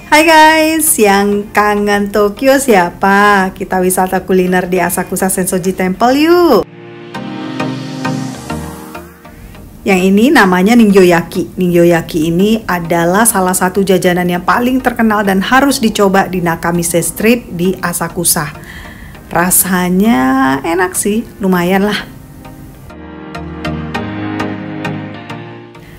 Hai guys, yang kangen Tokyo siapa? Kita wisata kuliner di Asakusa Sensoji Temple yuk. Yang ini namanya Ningyo-yaki. Ningyo-yaki ini adalah salah satu jajanan yang paling terkenal dan harus dicoba di Nakamise Street di Asakusa. Rasanya enak sih, lumayan lah.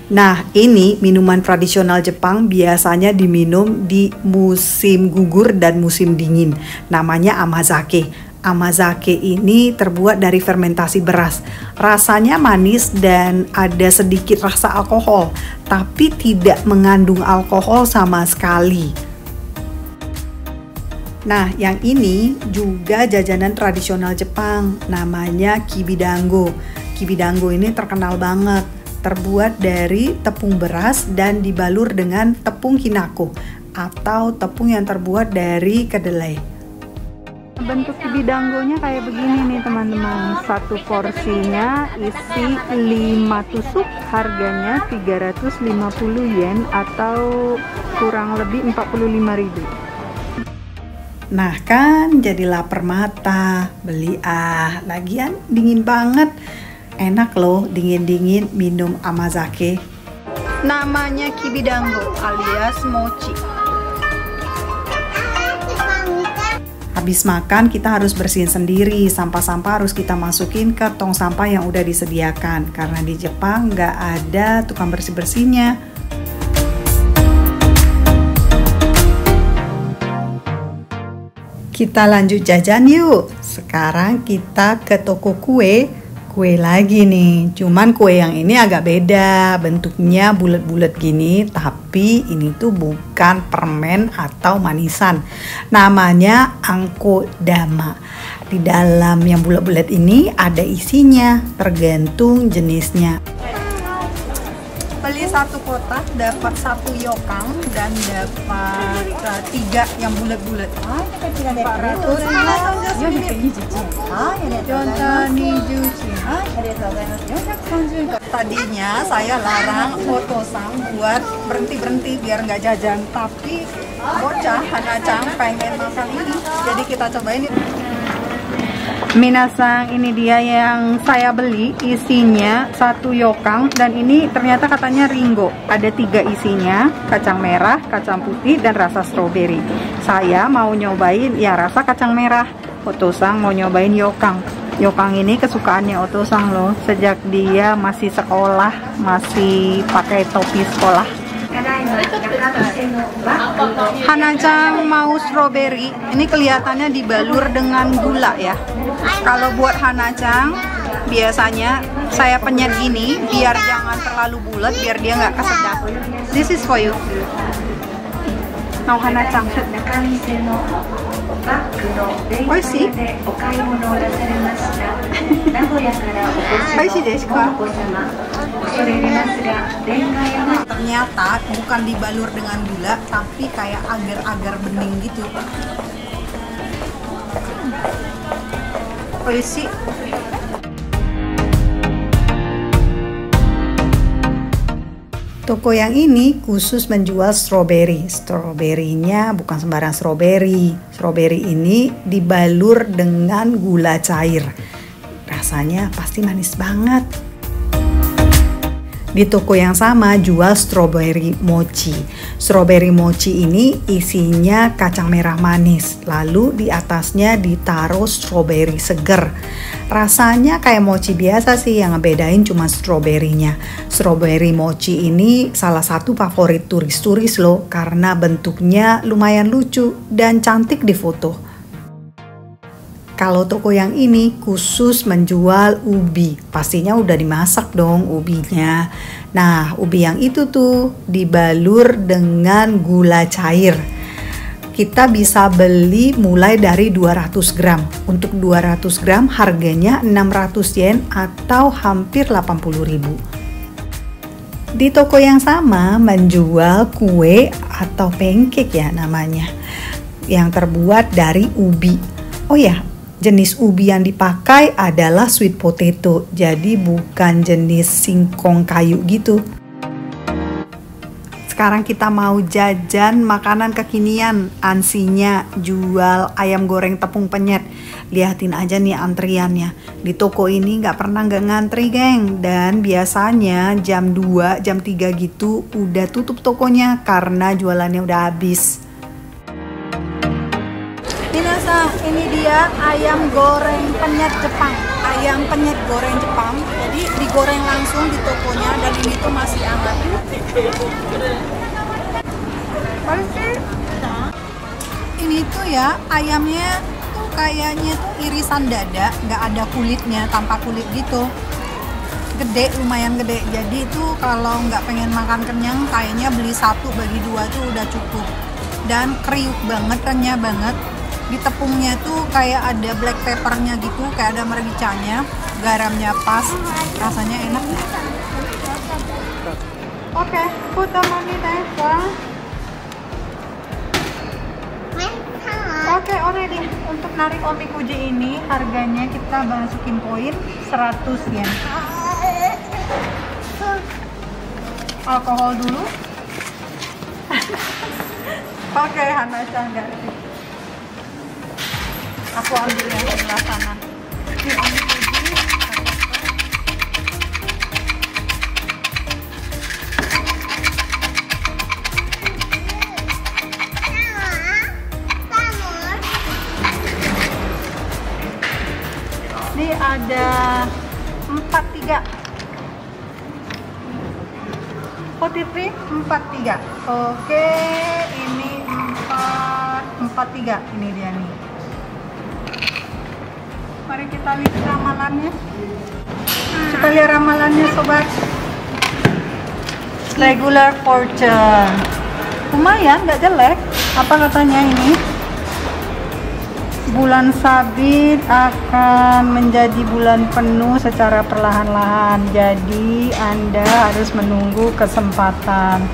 Nah, ini minuman tradisional Jepang biasanya diminum di musim gugur dan musim dingin. Namanya amazake. Amazake ini terbuat dari fermentasi beras. Rasanya manis dan ada sedikit rasa alkohol, tapi tidak mengandung alkohol sama sekali. Nah, yang ini juga jajanan tradisional Jepang. Namanya kibidango. Kibidango ini terkenal banget. Terbuat dari tepung beras dan dibalur dengan tepung kinako atau tepung yang terbuat dari kedelai. Bentuk kibidangonya kayak begini nih teman-teman. Satu porsinya isi 5 tusuk, harganya 350 yen atau kurang lebih 45.000. Nah kan jadi lapar mata, beli lagian dingin banget. Enak loh dingin-dingin minum amazake. Namanya kibidango alias mochi. Habis makan kita harus bersihin sendiri. Sampah-sampah harus kita masukin ke tong sampah yang udah disediakan. Karena di Jepang nggak ada tukang bersih-bersihnya. Kita lanjut jajan yuk. Sekarang kita ke toko kue lagi nih, cuman kue yang ini agak beda, bentuknya bulat-bulat gini, tapi ini tuh bukan permen atau manisan, namanya angkodama. Di dalam yang bulat-bulat ini ada isinya, tergantung jenisnya. Beli satu kotak dapat 1 yokang dan dapat 3 yang bulat-bulat. 400. Tadinya saya larang Otosang buat berhenti biar nggak jajan, tapi bocah Hanacang pengen makan ini, jadi kita cobain. Minasang, ini dia yang saya beli, isinya 1 yokang dan ini ternyata katanya ringo. Ada 3 isinya, kacang merah, kacang putih, dan rasa stroberi. Saya mau nyobain ya rasa kacang merah. Otosang mau nyobain yokang. Yokang ini kesukaannya Otosang loh, sejak dia masih sekolah, masih pakai topi sekolah. Hanacang mau strawberry, ini kelihatannya dibalur dengan gula ya. Kalau buat Hanacang biasanya saya penyet gini biar jangan terlalu bulat, biar dia nggak kesedap. This is for you. Mau Hanacang. Oishi? Oishi desu ka? Ternyata bukan dibalur dengan gula, tapi kayak agar-agar bening gitu. Oishi. Toko yang ini khusus menjual stroberi. Stroberinya bukan sembarang stroberi. Stroberi ini dibalur dengan gula cair. Rasanya pasti manis banget. Di toko yang sama jual strawberry mochi. Strawberry mochi ini isinya kacang merah manis, lalu di atasnya ditaruh strawberry seger. Rasanya kayak mochi biasa sih, yang ngebedain cuma stroberinya. Strawberry mochi ini salah satu favorit turis-turis loh, karena bentuknya lumayan lucu dan cantik di foto. Kalau toko yang ini khusus menjual ubi, pastinya udah dimasak dong ubinya. Nah, ubi yang itu tuh dibalur dengan gula cair. Kita bisa beli mulai dari 200 gram. Untuk 200 gram harganya 600 yen atau hampir 80.000. Di toko yang sama menjual kue atau pancake ya namanya, yang terbuat dari ubi. Oh ya, jenis ubi yang dipakai adalah sweet potato, jadi bukan jenis singkong kayu gitu. Sekarang kita mau jajan makanan kekinian. Ansinya jual ayam goreng tepung penyet. Lihatin aja nih antriannya. Di toko ini nggak pernah nggak ngantri, geng. Dan biasanya jam 2, jam 3 gitu udah tutup tokonya karena jualannya udah habis. Minasan, ini dia ayam goreng penyet Jepang. Ayam penyet goreng Jepang. Jadi digoreng langsung di tokonya dan ini tuh masih hangat. Ini tuh ya ayamnya tuh kayaknya tuh irisan dada, nggak ada kulitnya, tanpa kulit gitu. Gede, lumayan gede. Jadi tuh kalau nggak pengen makan kenyang, kayaknya beli 1 bagi 2 tuh udah cukup. Dan kriuk banget, renyah banget. Di tepungnya tuh kayak ada black peppernya gitu, kayak ada mericanya, garamnya pas, rasanya enak. Oke, put the money there. Oke, already. Untuk narik omikuji ini harganya kita masukin poin 100 yen. Alkohol dulu. Oke, Hana-chan ganti. Aku ambil yang sebelah sana. Ini omikuji. Ini ada 43. 43. Oke, ini 43. Ini dia nih. Mari kita lihat ramalannya. Kita lihat ramalannya, sobat. Regular fortune. Lumayan, nggak jelek. Apa katanya ini? Bulan sabit akan menjadi bulan penuh secara perlahan-lahan. Jadi Anda harus menunggu kesempatan.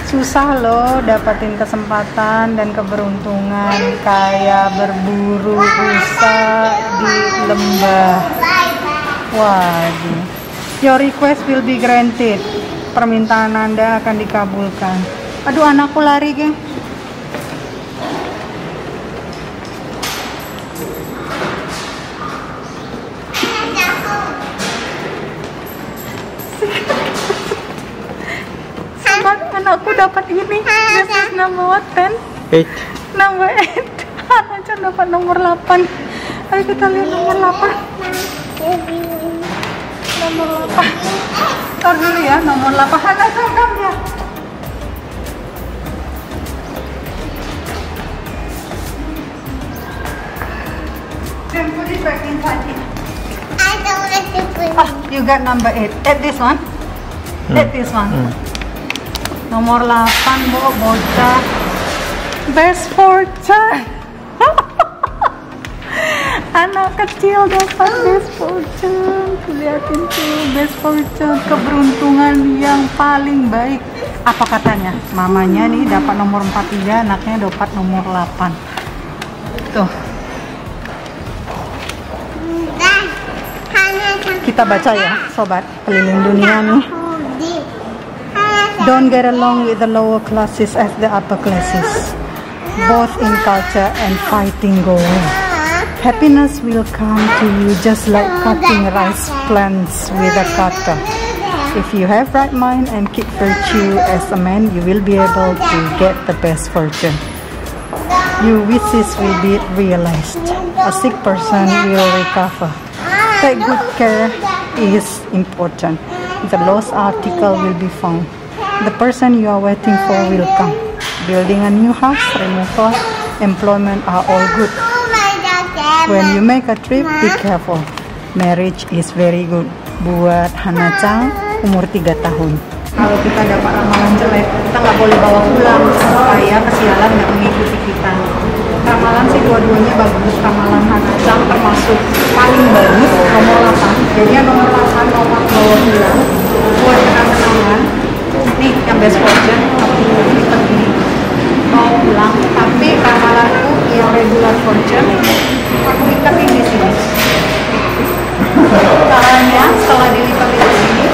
Susah loh dapatin kesempatan dan keberuntungan kayak berburu rusa di lembah. Waduh. Your request will be granted. Permintaan Anda akan dikabulkan. Aduh, anakku lari, geng. Anakku dapat ini. This is number 10. 8. Number 8. Hana-chan dapat nomor 8. Ayo kita lihat nomor 8. Nomor 8. Tar dulu ya, nomor 8. Hana-chan come ya. Then put it back inside here. I don't want to put it. Ah, you got number 8. Add this one. Add this one. Nomor 8, bocah. Best fortune. Anak kecil dapat best fortune. Lihatin tuh, best fortune, keberuntungan yang paling baik. Apa katanya? Mamanya nih dapat nomor 43, anaknya dapat nomor 8. Tuh. Kita baca ya, sobat keliling dunia nih. Don't get along with the lower classes as the upper classes, both in culture and fighting going. Happiness will come to you just like cutting rice plants with a cutter. If you have right mind and keep virtue as a man, you will be able to get the best fortune. Your wishes will be realized. A sick person will recover. Take good care is important. The lost article will be found. The person you are waiting for will come. Building a new house, removal, employment are all good. When you make a trip, be careful. Marriage is very good. Buat Hana-chan umur 3 tahun. Kalau kita dapat ramalan jelek, kita nggak boleh bawa pulang supaya kesialan nggak mengikuti kita. Ramalan sih dua-duanya bagus. Ramalan Hana-chan termasuk paling bagus, nomor 8. Jadi nomor 8 nomor bawa pulang buat kenang-kenangan. Nih yang best fortune, aku ikat ini mau pulang, tapi ramalanku yang regular fortune aku ikatin di sini. Caranya setelah dilipat di sini,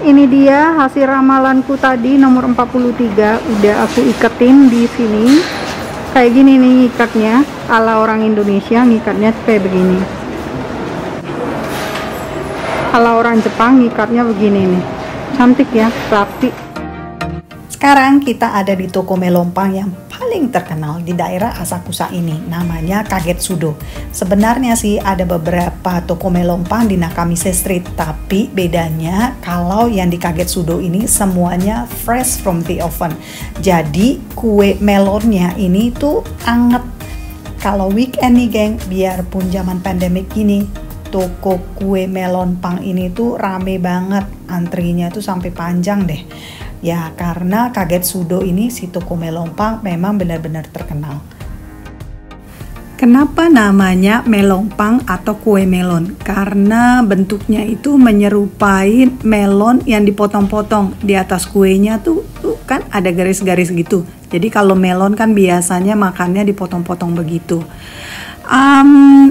ini dia hasil ramalanku tadi nomor 43. Udah aku iketin di sini. Kayak gini nih ngikatnya, ala orang Indonesia ngikatnya kayak begini. Ala orang Jepang ngikatnya begini nih. Cantik ya, rapi. Sekarang kita ada di toko melompang yang paling terkenal di daerah Asakusa ini, namanya Kagetsudo. Sebenarnya sih ada beberapa toko melompang di Nakamise Street, tapi bedanya kalau yang di Kagetsudo ini semuanya fresh from the oven. Jadi kue melonnya ini tuh anget. Kalau weekend nih geng, biarpun zaman pandemik gini, toko kue melon pang ini tuh rame banget, antrinya tuh sampai panjang deh. Ya karena Kagetsudo ini si toko melompang memang benar-benar terkenal. Kenapa namanya melompang atau kue melon? Karena bentuknya itu menyerupai melon yang dipotong-potong. Di atas kuenya tuh kan ada garis-garis gitu. Jadi kalau melon kan biasanya makannya dipotong-potong begitu.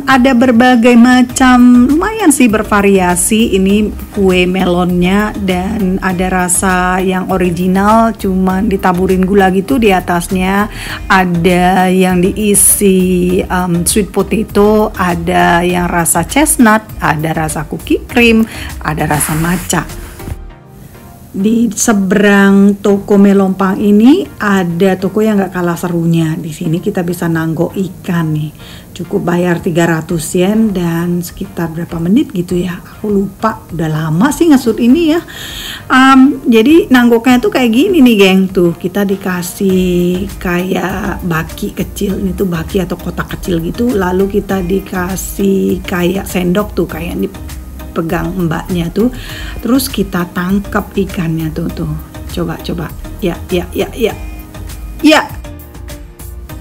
Ada berbagai macam, lumayan sih bervariasi ini kue melonnya, dan ada rasa yang original cuman ditaburin gula gitu di atasnya, ada yang diisi sweet potato, ada yang rasa chestnut, ada rasa cookie cream, ada rasa matcha. Di seberang toko melompang ini ada toko yang gak kalah serunya. Di sini kita bisa nanggok ikan nih. Cukup bayar 300 yen dan sekitar berapa menit gitu ya. Aku lupa, udah lama sih ngesut ini ya. Jadi nanggoknya tuh kayak gini nih geng. Tuh kita dikasih kayak baki kecil. Ini tuh baki atau kotak kecil gitu. Lalu kita dikasih kayak sendok tuh, kayak ini pegang mbaknya tuh, terus kita tangkap ikannya tuh. Coba ya.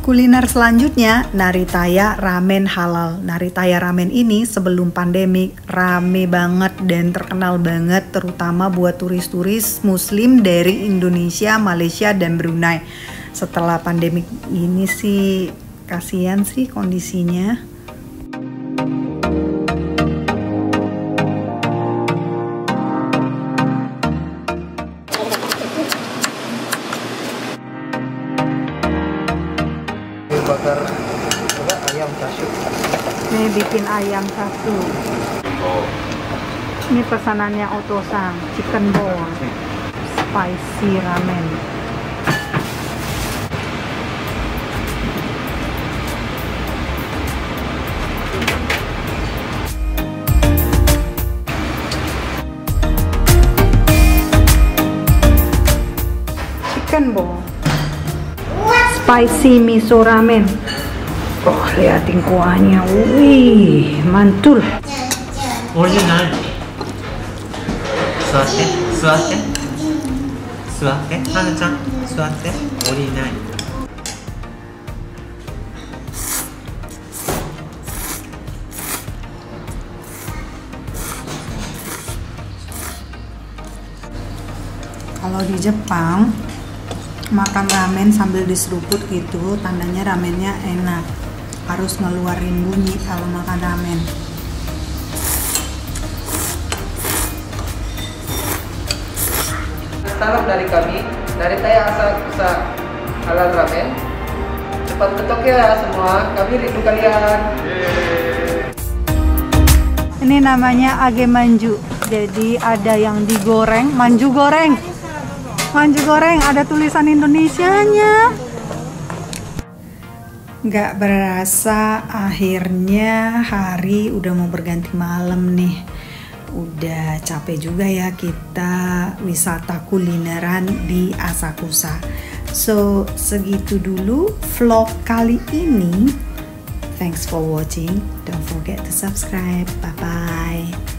Kuliner selanjutnya Naritaya Ramen Halal. Naritaya Ramen ini sebelum pandemik rame banget dan terkenal banget, terutama buat turis-turis muslim dari Indonesia, Malaysia, dan Brunei. Setelah pandemik ini sih kasihan sih kondisinya. Bakar ayam kasut. Nih bikin ayam kasut. Ini pesanannya Oto-san, chicken bowl, spicy ramen. Chicken bowl, spicy miso ramen. Oh, liatin kuahnya, wih, mantul. Original. Suate, Hana-chan, suate, original. Kalau di Jepang makan ramen sambil diseruput gitu, tandanya ramennya enak. Harus ngeluarin bunyi kalau makan ramen. Salam dari kami, dari Naritaya Asakusa Halal Ramen. Cepat ketok ya semua, kami rindu kalian. Ini namanya age manju. Jadi ada yang digoreng, manju goreng. Manju goreng, ada tulisan Indonesianya. Nggak berasa akhirnya hari udah mau berganti malam nih. Udah capek juga ya kita wisata kulineran di Asakusa. So segitu dulu vlog kali ini. Thanks for watching. Don't forget to subscribe. Bye bye.